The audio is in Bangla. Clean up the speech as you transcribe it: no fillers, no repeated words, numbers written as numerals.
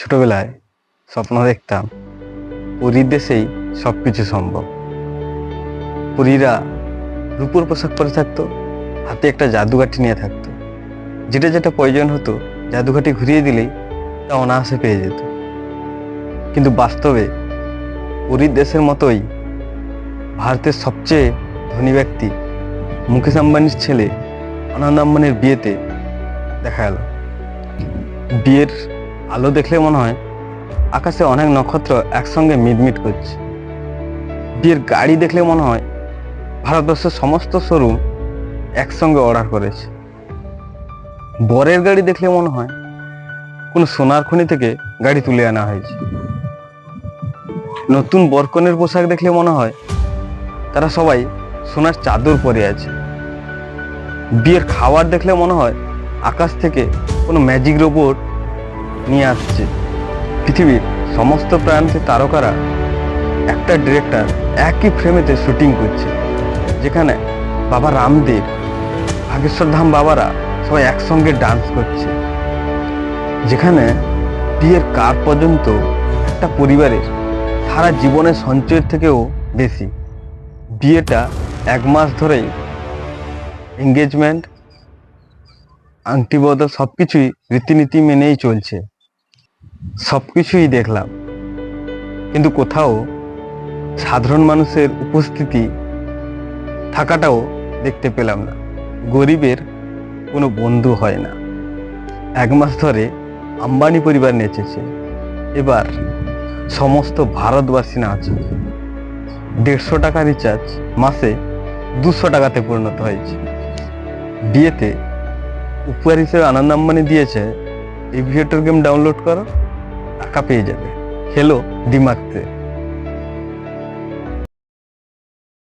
ছোটবেলায় স্বপ্ন দেখতাম পরীর দেশেই সবকিছু সম্ভব। পরীরা রূপোর পোশাক পরে থাকতো, হাতে একটা জাদুকাঠি নিয়ে থাকতো। যেটা যেটা প্রয়োজন হতো জাদুকাঠি ঘুরিয়ে দিলেই তা অনায়াসে পেয়ে যেত। কিন্তু বাস্তবে পরীর দেশের মতোই ভারতের সবচেয়ে ধনী ব্যক্তি মুকেশ আম্বানির ছেলে আনন্দ আম্বানির বিয়েতে দেখা গেল। বিয়ের আলো দেখলে মনে হয় আকাশে অনেক নক্ষত্র একসঙ্গে মিটমিট করছে। বিয়ের গাড়ি দেখলে মনে হয় ভারতবর্ষের সমস্ত শোরুম একসঙ্গে অর্ডার করেছে। বরের গাড়ি দেখলে মনে হয় কোনো সোনার খনি থেকে গাড়ি তুলে আনা হয়েছে। নতুন বরকনের পোশাক দেখলে মনে হয় তারা সবাই সোনার চাদর পরে আছে। বিয়ের খাবার দেখলে মনে হয় আকাশ থেকে কোনো ম্যাজিক রোবট নিয়ে আসছে। পৃথিবীর সমস্ত প্রান্তের তারকারা একটা ডিরেক্টর একই ফ্রেমেতে শুটিং করছে, যেখানে বাবা রামদেব, ভাগেশ্বর ধাম বাবারা সবাই একসঙ্গে ডান্স করছে। যেখানে বিয়ের কার্ড পর্যন্ত একটা পরিবারের সারা জীবনের সঞ্চয়ের থেকেও বেশি। বিয়েটা 1 মাস ধরেই এঙ্গেজমেন্ট, আংটি বদল সবকিছুই রীতিনীতি মেনেই চলছে। সবকিছুই দেখলাম, কিন্তু কোথাও সাধারণ মানুষের উপস্থিতি থাকাটাও দেখতে পেলাম না। গরিবের কোনো বন্ধু হয় না। 1 মাস ধরে আম্বানি পরিবার নেচেছে, এবার সমস্ত ভারতবাসী নাচে। 150 টাকা রিচার্জ মাসে 200 টাকাতে পরিণত হয়েছে। বিয়েতে উপহার হিসেবে আনন্দ আম্বানি দিয়েছে, এভিয়েটর গেম ডাউনলোড করো, টাকা পেয়ে যাবে, খেলো দিমাগতে।